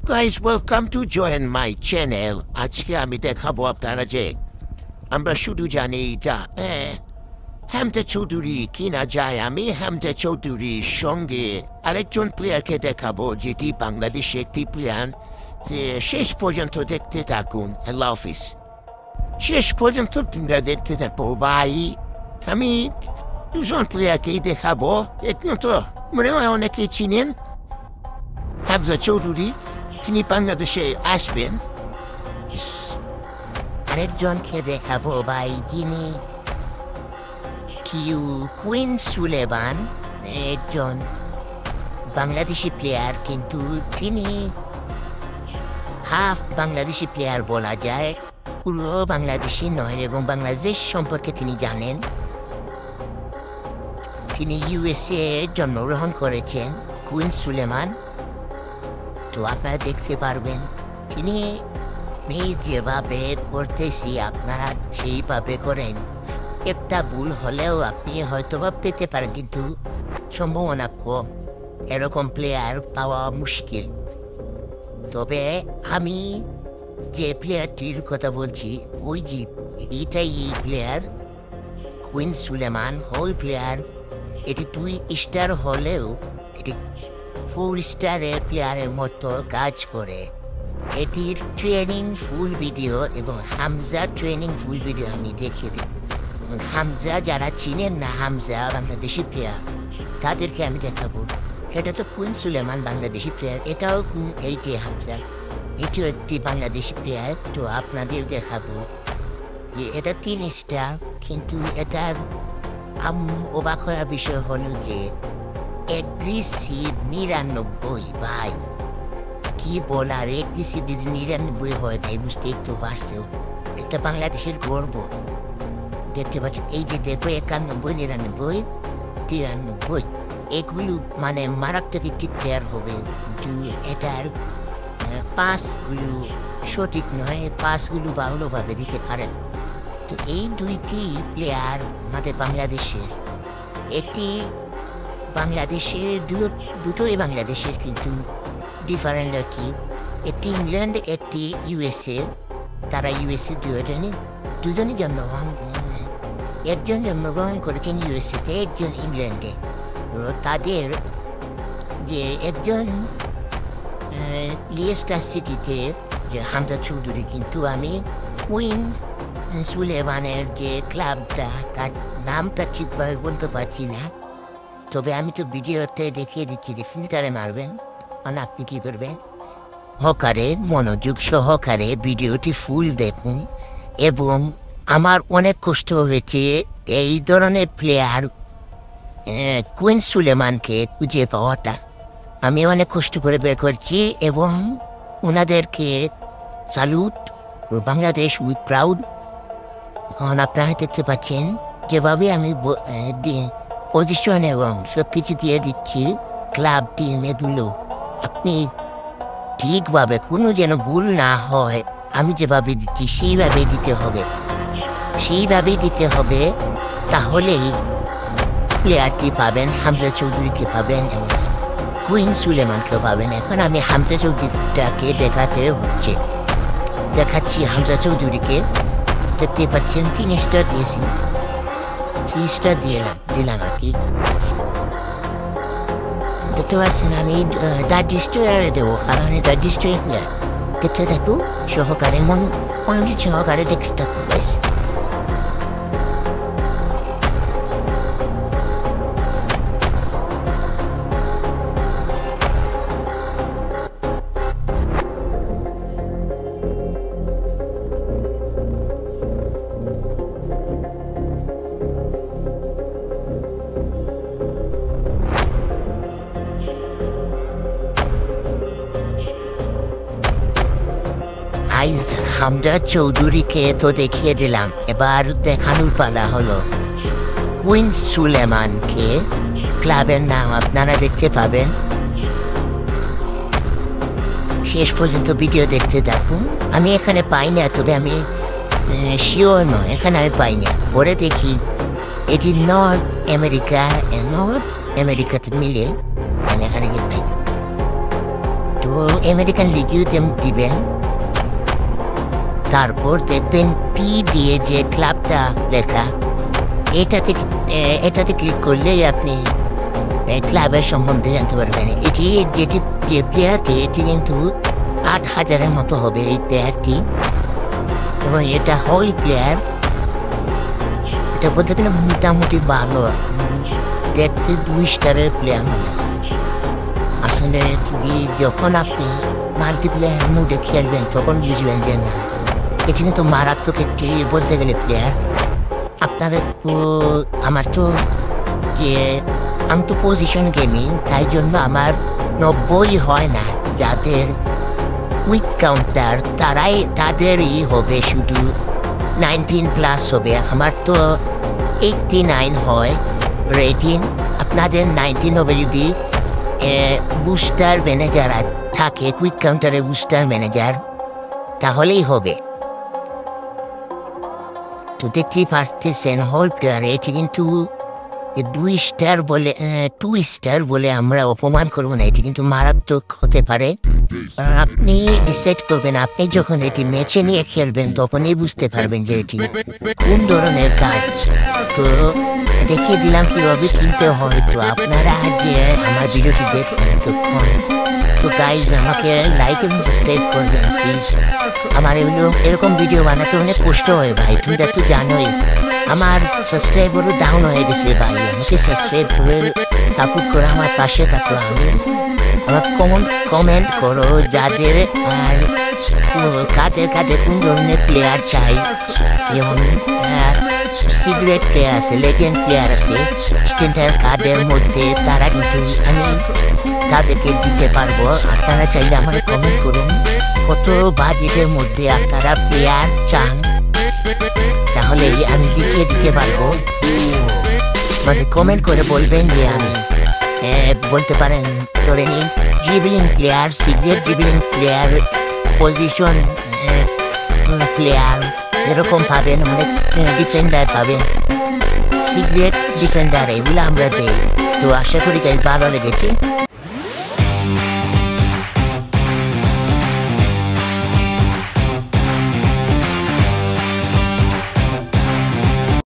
Guys, welcome to join my channel. আজকে আমি দেখাবো আপনারা যে আমরা শুধু জানি এটা হামজা চৌধুরী কিনা যায়। আমি হামজা চৌধুরীর সঙ্গে আরেকজন প্লেয়ারকে দেখাবো যেটি বাংলাদেশে একটি প্লেয়ার। যে শেষ পর্যন্ত দেখতে থাকুন। আল্লাহ হাফিজ। শেষ পর্যন্ত তোমরা দেখতে থাকবো ভাই। আমি দুজন প্লেয়ারকেই দেখাবো। একজন তো মনে হয় অনেকেই চিনেন, হামজা চৌধুরী, তিনি বাংলাদেশে আসবেন। আরেকজনকে দেখাবো ভাই, যিনি কুইন সুলেমান, একজন বাংলাদেশি প্লেয়ার, কিন্তু তিনি হাফ বাংলাদেশি প্লেয়ার বলা যায়, পুরো বাংলাদেশি নয়, এবং বাংলাদেশ সম্পর্কে তিনি জানেন। তিনি ইউএসএ জন্মগ্রহণ করেছেন, কুইন সুলেমান। তো আপনারা দেখতে পারবেন তিনি যেভাবে করতেছি আপনারা সেইভাবে করেন। একটা ভুল হলেও আপনি হয়তোবা পেতে পারেন, কিন্তু সম্ভাবনা কম। এরকম প্লেয়ার পাওয়া মুশকিল। তবে আমি যে প্লেয়ারটির কথা বলছি, ওই যে এইটাই এই player, queen Suleman whole player. এটি 2 স্টার হলেও এটি 4 স্টারের প্লেয়ারের মতো কাজ করে। এটির ট্রেনিং ফুল ভিডিও এবং হামজা ট্রেনিং ফুল ভিডিও আমি দেখিয়ে দিই। হামজা যারা চিনেন না, হামজা বাংলাদেশি প্লেয়ার, তাদেরকে আমি দেখাবো। এটা তো কুইন সুলেমান বাংলাদেশি প্লেয়ার, এটাও এই যে হামজা, এটিও একটি বাংলাদেশি প্লেয়ার। তো আপনাদের দেখাবো যে এটা 3 স্টার, কিন্তু এটার অবাক করার বিষয় হলো যে এগ্রেসিভ 99। ভাই কি বলার, এগ্রেসিভ যদি 99 হয় তাই বুঝতে একটু পারছো। এটা বাংলাদেশের গর্ব। দেখতে পাচ্ছ, এই যে দেখো 91, 99, 93, এগুলো মানে মারাত্মক একটি প্লেয়ার হবে। কিন্তু এটার পাসগুলো সঠিক নয়, পাসগুলো ভালোভাবে দিতে পারেন। তো এই 2টি প্লেয়ার আমাদের বাংলাদেশের, একটি বাংলাদেশের, দুটোই বাংলাদেশের, কিন্তু ডিফারেন্ট আর কি। একটি ইংল্যান্ড, একটি ইউএসএ। তারা ইউএসএ দুজনই জন্মগ্রহণ, একজন জন্মগ্রহণ করেছেন ইউএসএতে, একজন ইংল্যান্ডে। তাদের যে একজন লিয়েস্টার সিটিতে, যে হামজা চৌধুরী, কিন্তু আমি কুইন সুলেমানের যে ক্লাবটা, তার নামটা ঠিকভাবে বলতে পারছি না। তবে আমি তো ভিডিওতে দেখিয়ে দিচ্ছি, ফিল্টারে মারবেন, মানে আপনি কী করবেন, সহকারে মনোযোগ সহকারে ভিডিওটি ফুল দেখুন। এবং আমার অনেক কষ্ট হয়েছে এই ধরনের প্লেয়ার কুইন সুলেমানকে খুঁজে পাওয়াটা। আমি অনেক কষ্ট করে বের করছি এবং ওনাদেরকে স্যালুট। Bangladesh with proud. এখন আপনারা দেখতে পাচ্ছেন যেভাবে আমি পজিশন এবং সব কিছু দিয়ে দিচ্ছি ক্লাব টিম এগুলো, আপনি ঠিকভাবে কোনো যেন ভুল না হয়, আমি যেভাবে দিচ্ছি সেইভাবেই দিতে হবে। তাহলেই প্লেয়ারটি পাবেন, হামজা চৌধুরীকে পাবেন এবং কুইন সুলেমানকেও পাবেন। এখন আমি হামজা চৌধুরীটাকে দেখাচ্ছি হামজা চৌধুরীকে। দেখতে পাচ্ছেন 3 স্টার দিয়েছি, 3 স্টার দিলাম আর কি। দেখতে পাচ্ছেন আমি তার ডিস্ট্রয়ারে দেবো, কারণ এটা ডিস্ট্রয়ার প্লেয়ার। দেখতে থাকবো সহকারে, মনোযোগ সহকারে দেখতে থাকবো ব্যাস। হামজা চৌধুরীকে তো দেখিয়ে দিলাম, এবার দেখানোর পালা হলো কুইন সুলেমানকে। ক্লাবের নাম আপনারা দেখতে পাবেন। শেষ পর্যন্ত ভিডিও দেখতে থাকুন। আমি এখানে পাই না, তবে আমি শিওর নয়, এখানে আমি পাই না। পরে দেখি এটি নর্থ আমেরিকাতে মিলে, আমি এখানে গিয়ে পাই না। তো আমেরিকান লিগেও দিবেন। তারপর দেখবেন পি দিয়ে যে ক্লাবটা লেখা, এটাতে ক্লিক করলেই আপনি ক্লাবের সম্বন্ধে জানতে পারবেন। যেটি যে প্লেয়ারটি, এটি কিন্তু 8,000-এর মতো হবে এই প্লেয়ারটি, এবং এটা হোল প্লেয়ার। এটা বলতে গেলে মোটামুটি ভালো, দেখতে 2 স্টারের প্লেয়ার মনে হয়। আসলে যখন আপনি মাল্টিপ্লেয়ার মুডে খেলবেন তখন বুঝবেন যে না, এটি কিন্তু মারাত্মক একটি বলতে গেলে প্লেয়ার। আপনাদের তো আমি তো পজিশন গেমিং, তাই জন্য আমার 90 হয় না। যাদের কুইক কাউন্টার তাদেরই হবে শুধু 19+ হবে। আমার তো 89 হয় রেটিং। আপনাদের 19 হবে যদি বুস্টার ম্যানেজার থাকে, কুইক কাউন্টারে বুস্টার ম্যানেজার, তাহলেই হবে। তো দেখতেই পারতেছেন হোল প্লেয়ার। এটি কিন্তু 2 স্টার বলে আমরা অপমান করবো না, এটি কিন্তু মারাত্মক হতে পারে। আপনি ডিসাইড করবেন, আপনি যখন এটি ম্যাচে নিয়ে খেলবেন তখনই বুঝতে পারবেন যে এটি কোন ধরনের কাজ। তো দেখিয়ে দিলাম কিভাবে কিনতে হয়। তো আপনারা যে আমার ভিডিওটি দেখলেন তো গাইজ, আমাকে লাইক এবং সাবস্ক্রাইব করবেন প্লিজ। আমার এরকম ভিডিও বানাতে অনেক কষ্ট হয় ভাই, তুমি তো জানোই। আমার সাবস্ক্রাইবারও ডাউন হয়ে গেছে ভাই। আমাকে সাবস্ক্রাইব করে সাপোর্ট করে আমার পাশে থাকো। আমার কমেন্ট করো যাদের কাদের কোন ধরনের প্লেয়ার চাই। যেমন সিক্রেট প্লেয়ার আছে, লেজেন্ড প্লেয়ার আছে, স্ট্যান্ডার্ড কার্ডের মধ্যে, তারা কিন্তু আমি তাদেরকে দিতে পারবো। আপনারা চাইলে আমার কমেন্ট করুন কত বাজেটের মধ্যে আপনারা প্লেয়ার চান, তাহলে আমি দেখিয়ে দিতে পারবো। মানে কমেন্ট করে বলবেন যে আমি বলতে পারেন ধরে নিন dribbling player, secret dribbling player, position player, এরকম পাবেন। অনেক ডিফেন্ডার পাবেন, সিক্রেট ডিফেন্ডার, এগুলো আমরা দেই। তো আশা করি ভালো লেগেছে।